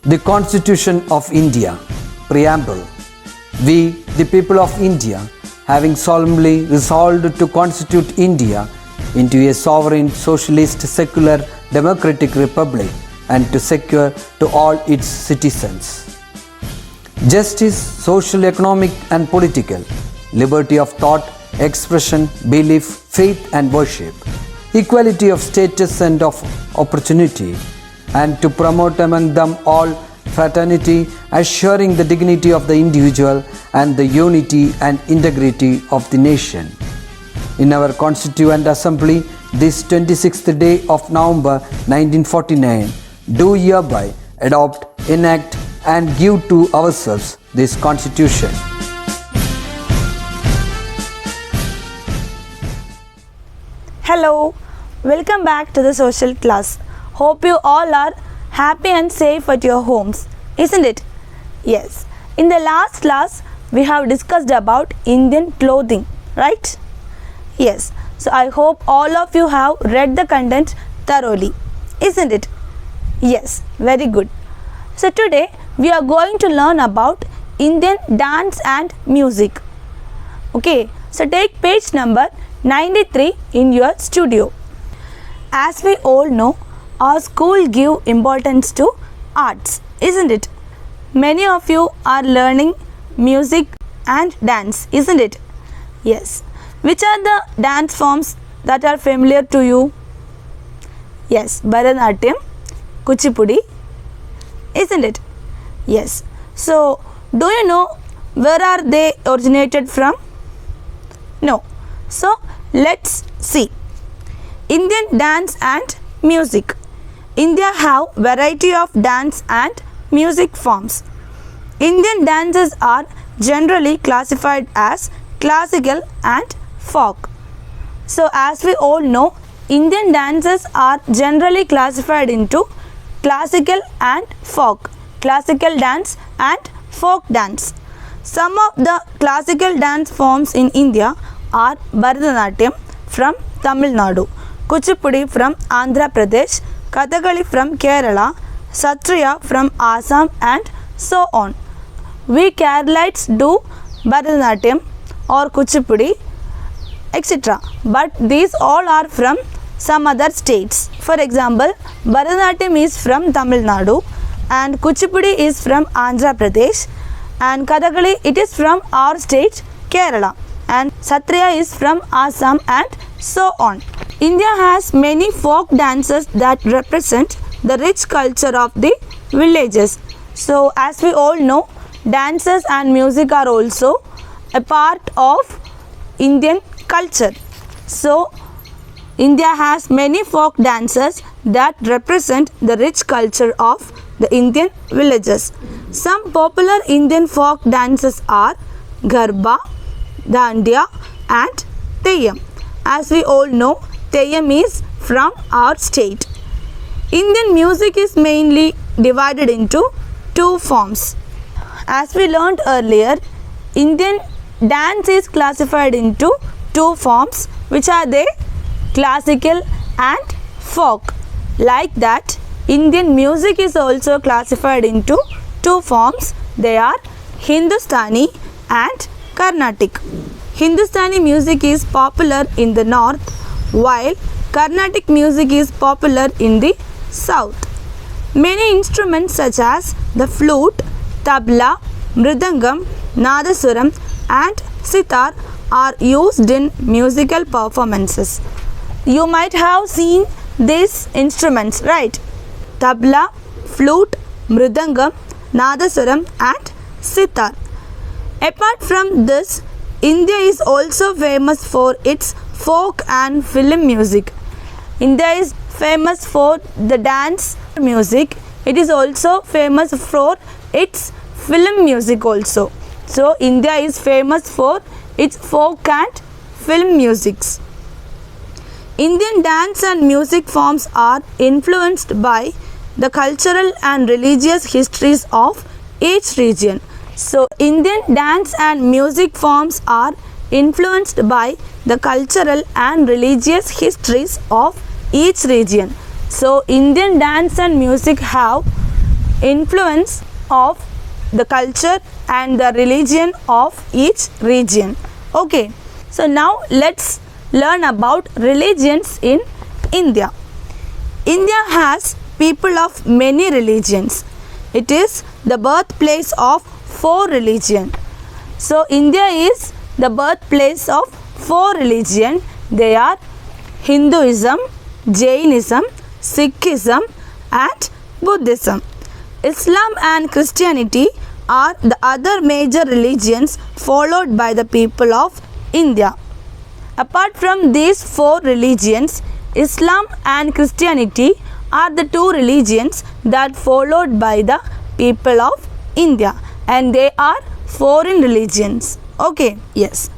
The Constitution of India, Preamble. We, the people of India, having solemnly resolved to constitute India into a sovereign, socialist, secular, democratic republic and to secure to all its citizens justice, social, economic and political, liberty of thought, expression, belief, faith and worship, equality of status and of opportunity, and to promote among them all fraternity, assuring the dignity of the individual and the unity and integrity of the nation. In our Constituent Assembly, this 26th day of November 1949, do hereby adopt, enact and give to ourselves this Constitution. Hello, welcome back to the social class. Hope you all are happy and safe at your homes, isn't it? Yes. In the last class, we have discussed about Indian clothing, right? Yes. So I hope all of you have read the content thoroughly, isn't it? Yes, very good. So today we are going to learn about Indian dance and music. Okay, so take page number 93 in your studio. As we all know, our school give importance to arts, isn't it? Many of you are learning music and dance, isn't it? Yes. Which are the dance forms that are familiar to you? Yes, Bharatanatyam, Kuchipudi, isn't it? Yes. So, do you know where are they originated from? No. So, let's see. Indian dance and music. India have variety of dance and music forms. Indian dances are generally classified as classical and folk. So, as we all know, Indian dances are generally classified into classical and folk, classical dance and folk dance. Some of the classical dance forms in India are Bharatanatyam from Tamil Nadu, Kuchipudi from Andhra Pradesh, Kathakali from Kerala, Satriya from Assam and so on. We Keralites do Bharatanatyam or Kuchipudi, etc. But these all are from some other states. For example, Bharatanatyam is from Tamil Nadu and Kuchipudi is from Andhra Pradesh and Kathakali it is from our state Kerala and Satriya is from Assam and so on. India has many folk dances that represent the rich culture of the villages. So as we all know, dances and music are also a part of Indian culture. So India has many folk dances that represent the rich culture of the Indian villages. Some popular Indian folk dances are Garba, Dandiya and Theyyam. As we all know, Theyyam is from our state. Indian music is mainly divided into two forms. As we learned earlier, Indian dance is classified into two forms, which are they? Classical and folk. Like that, Indian music is also classified into two forms. They are Hindustani and Carnatic. Hindustani music is popular in the north, while Carnatic music is popular in the south. Many instruments such as the flute, tabla, mridangam, nadasuram and sitar are used in musical performances. You might have seen these instruments, right? Tabla, flute, mridangam, nadasuram and sitar. Apart from this, India is also famous for its folk and film music. India is famous for the dance music. It is also famous for its film music also. So India is famous for its folk and film musics. Indian dance and music forms are influenced by the cultural and religious histories of each region. So Indian dance and music forms are influenced by the cultural and religious histories of each region. So Indian dance and music have influence of the culture and the religion of each region. Okay, so now let's learn about religions in India. India has people of many religions. It is the birthplace of 4 religions. So India is the birthplace of 4 religions. They are Hinduism, Jainism, Sikhism and Buddhism. Islam and Christianity are the other major religions followed by the people of India. Apart from these 4 religions, Islam and Christianity are the 2 religions that followed by the people of India, and they are foreign religions. Okay, yes.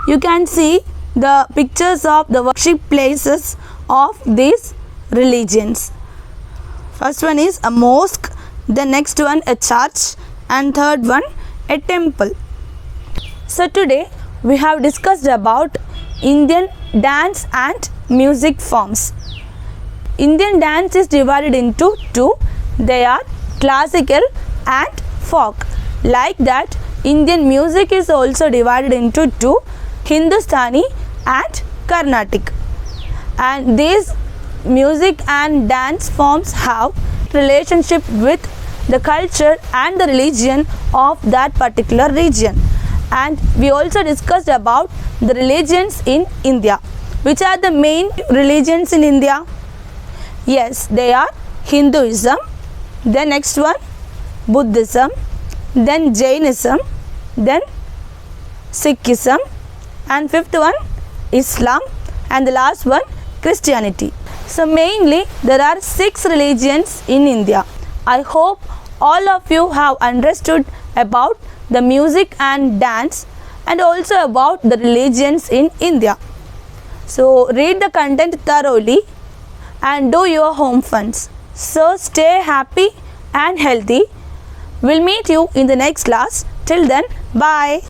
You can see the pictures of the worship places of these religions. First one is a mosque, the next one a church, and third one a temple. So today we have discussed about Indian dance and music forms. Indian dance is divided into 2. They are classical and folk. Like that, Indian music is also divided into 2, Hindustani and Carnatic. And these music and dance forms have relationship with the culture and the religion of that particular region. And we also discussed about the religions in India. Which are the main religions in India? Yes, they are Hinduism, then next one Buddhism, then Jainism, then Sikhism, and fifth one Islam, and the last one Christianity. So mainly there are 6 religions in India. I hope all of you have understood about the music and dance and also about the religions in India. So read the content thoroughly and do your home funds. So stay happy and healthy. We'll meet you in the next class. Till then, bye.